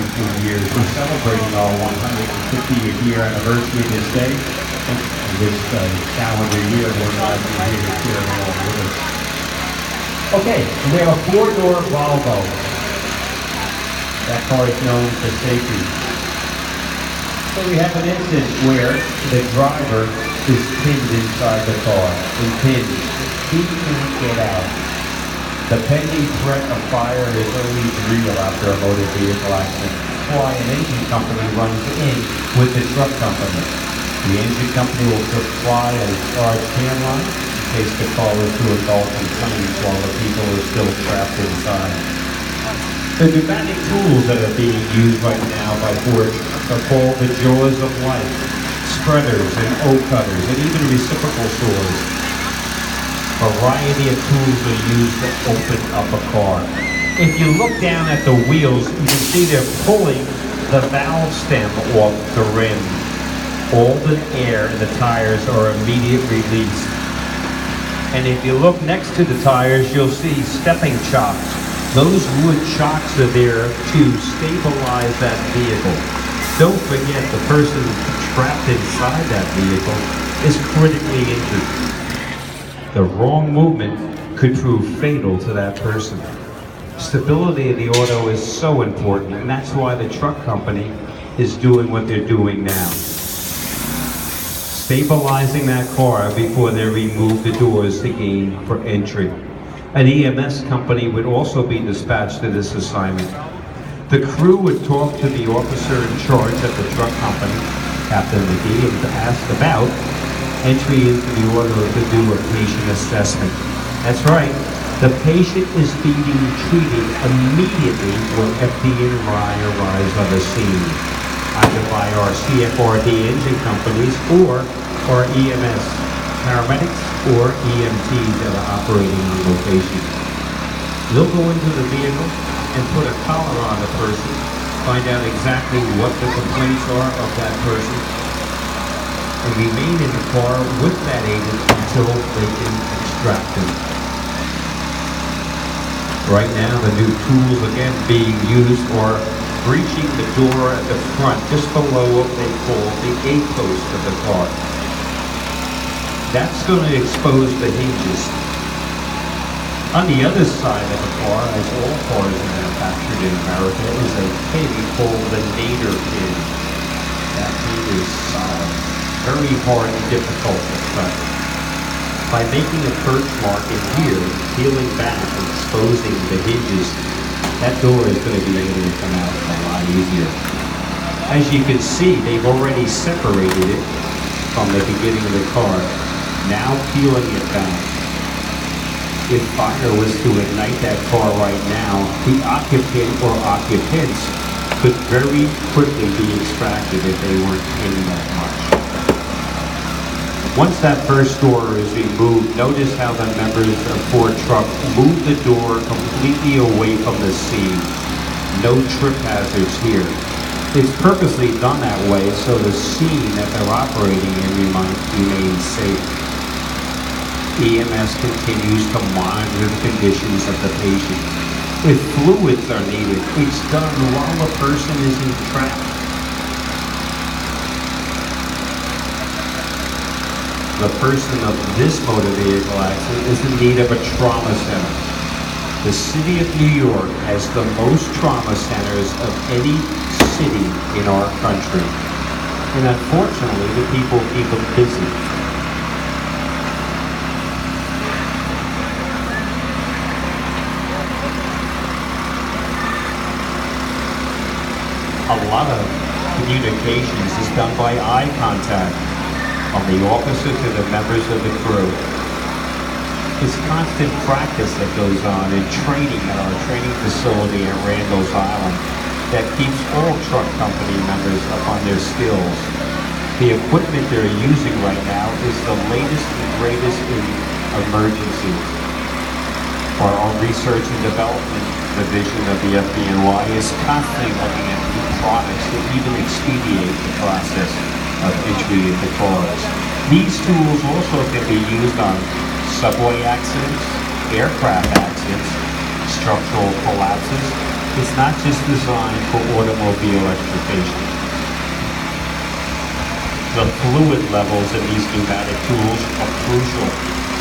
few years. We're celebrating our 150th year anniversary this day, this calendar year. We're glad you're here to share it all with us. Okay, and we have a four-door Volvo. That car is known for safety. So we have an instance where the driver is pinned inside the car, pinned. He can't get out. The pending threat of fire is always real after a motor vehicle accident. That's why an engine company runs in with the truck company. The engine company will supply a large can line in case the car is to engulf in flames while the people are still trapped inside. The pneumatic tools that are being used right now by Ford are called the jaws of life, spreaders and O-cutters, and even reciprocal saws. A variety of tools are used to open up a car. If you look down at the wheels, you can see they're pulling the valve stem off the rim. All the air in the tires are immediate release. And if you look next to the tires, you'll see stepping chocks. Those wood chocks are there to stabilize that vehicle. Don't forget, the person trapped inside that vehicle is critically injured. The wrong movement could prove fatal to that person. Stability of the auto is so important, and that's why the truck company is doing what they're doing now. Stabilizing that car before they remove the doors to gain for entry. An EMS company would also be dispatched to this assignment. The crew would talk to the officer in charge at the truck company, Captain McGee, and ask about entry into the auto to do a patient assessment. That's right, the patient is being treated immediately when FDNY arrives on the scene, either by our CFRD engine companies or our EMS paramedics or EMTs that are operating on location. They'll go into the vehicle and put a collar on the person, find out exactly what the complaints are of that person, and remain in the car with that agent until they can extract them. Right now, the new tools again being used are breaching the door at the front, just below what they call the A-post of the car. That's going to expose the hinges. On the other side of the car, as all cars are manufactured in America, is a pin called the nadir pin. That pin is very hard and difficult to cut. By making a perch mark in here, peeling back and exposing the hinges, that door is going to be able to come out a lot easier. As you can see, they've already separated it from the beginning of the car, now peeling it back. If fire was to ignite that car right now, the occupant or occupants could very quickly be extracted if they weren't paying that much. Once that first door is removed, notice how the members of Ford Truck move the door completely away from the scene. No trip hazards here. It's purposely done that way so the scene that they're operating in remains safe. EMS continues to monitor the conditions of the patient. If fluids are needed, it's done while the person is entrapped. The person of this motor vehicle accident is in need of a trauma center. The city of New York has the most trauma centers of any city in our country. And unfortunately, the people keep them busy. A lot of communications is done by eye contact from the officer to the members of the crew. It's constant practice that goes on and training at our training facility at Randall's Island that keeps all truck company members up on their skills. The equipment they're using right now is the latest and greatest in emergencies. Our research and development division of the FDNY is constantly looking at new products to even expedite the process of entry into cars. These tools also can be used on subway accidents, aircraft accidents, structural collapses, is not just designed for automobile electrification. The fluid levels in these pneumatic tools are crucial.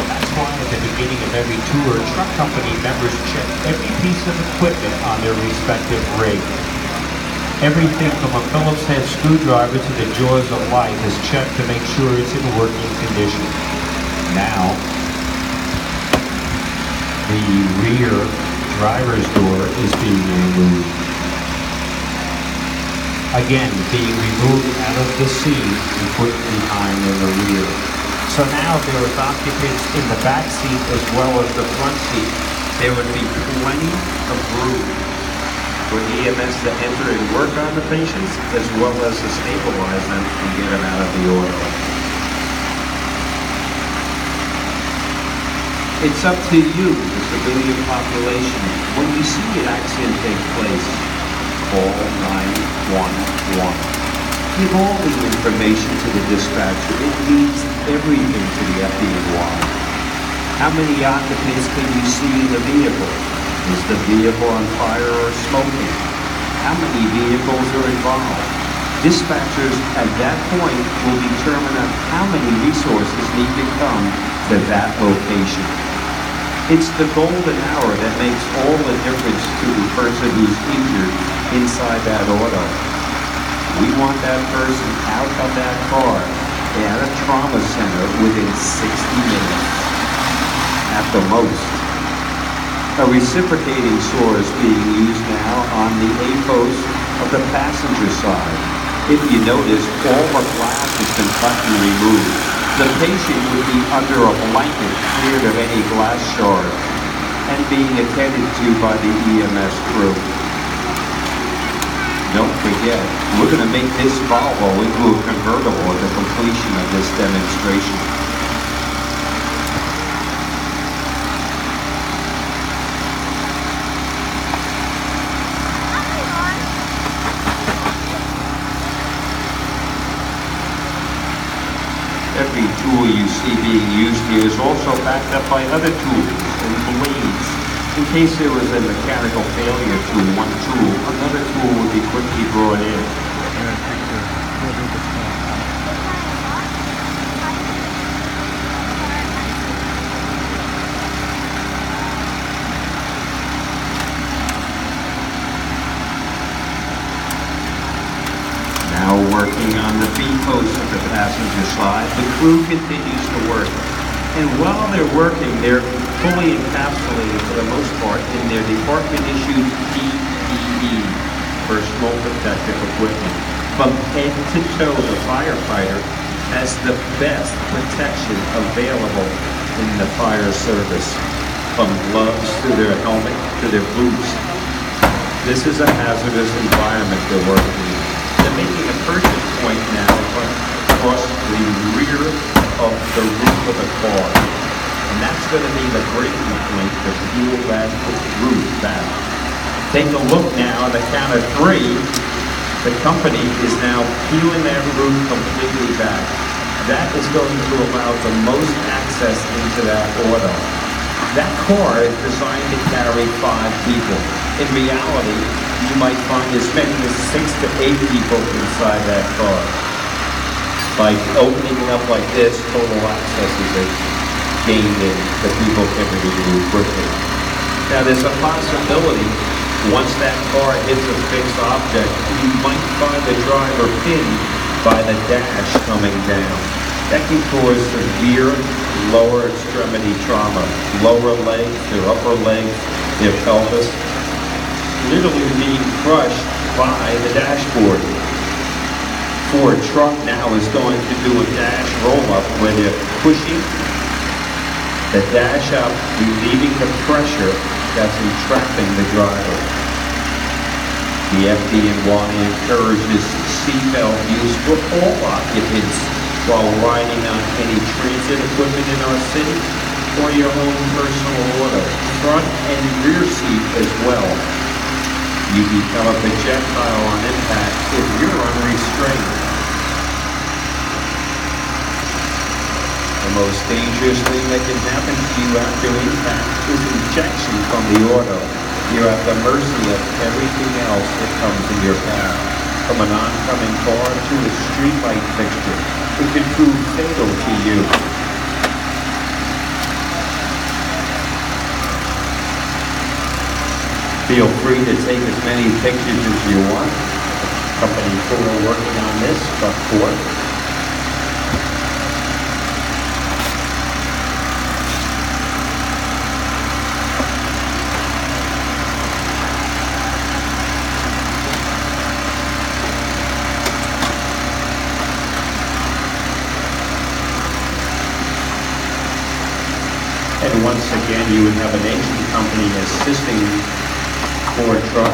That's why at the beginning of every tour, truck company members check every piece of equipment on their respective rig. Everything from a Phillips head screwdriver to the jaws of life is checked to make sure it's in working condition. Now, the rear driver's door is being removed. Again, being removed out of the seat and put behind in the rear. So now there is occupants in the back seat as well as the front seat. There would be plenty of room for EMS to enter and work on the patients as well as to stabilize them and get them out of the auto. It's up to you, the civilian population, when you see an accident take place, call 911. Give all the information to the dispatcher. It means everything to the FDNY. How many occupants can you see in the vehicle? Is the vehicle on fire or smoking? How many vehicles are involved? Dispatchers at that point will determine how many resources need to come to that location. It's the golden hour that makes all the difference to the person who's injured inside that auto. We want that person out of that car at a trauma center within 60 minutes at the most. A reciprocating saw is being used now on the A-post of the passenger side. If you notice, all the glass has been cut and removed. The patient would be under a blanket cleared of any glass shards and being attended to by the EMS crew. Don't forget, we're going to make this Volvo into a convertible at the completion of this demonstration. Every tool you see being used here is also backed up by other tools and blades. In case there was a mechanical failure to one tool, another tool would be quickly brought in. Now working on the B-post of the passenger side, the crew continues to work. And while they're working, they're fully encapsulated for the most part in their department-issued PPE, personal protective equipment. From head to toe, the firefighter has the best protection available in the fire service. From gloves to their helmet to their boots. This is a hazardous environment they're working in. They're making a purchase point now across the rear of the roof of the car. And that's going to be the breaking point to fuel that roof back. Take a look now at the count of 3. The company is now peeling that roof completely back. That is going to allow the most access into that auto. That car is designed to carry 5 people. In reality, you might find as many as 6 to 8 people inside that car. By opening it up like this, total access is gained in the people can move quickly. Now there's a possibility, once that car hits a fixed object, you might find the driver pinned by the dash coming down. That can cause severe lower extremity trauma. Lower legs, their upper legs, their pelvis, literally being crushed by the dashboard. Ford truck now is going to do a dash roll-up where they're pushing the dash up, relieving the pressure that's entrapping the driver. The FDNY encourages seatbelt use for all occupants while riding on any transit equipment in our city or your own personal auto, front and rear seat as well. You become a projectile on impact if you're unrestrained. The most dangerous thing that can happen to you after impact is ejection from the auto. You're at the mercy of everything else that comes in your path, from an oncoming car to a streetlight fixture. It could prove fatal to you. Feel free to take as many pictures as you want. Company crew are working on this, truck 4. And once again, you would have an Asian company assisting Ford truck,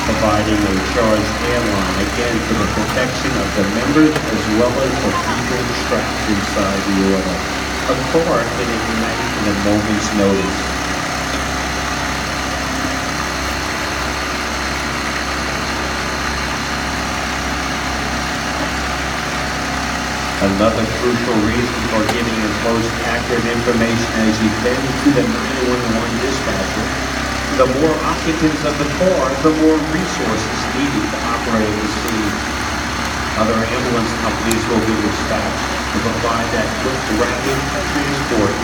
providing a charged airline, again for the protection of the members as well as the people trapped inside the order. A car can ignite in a moment's notice. Another crucial reason for giving as most accurate information as you can to the 911 dispatcher. The more occupants of the car, the more resources needed to operate the scene. Other ambulance companies will be dispatched to provide that quick, rapid transport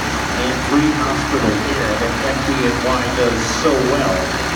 and free hospital care that FDNY does so well.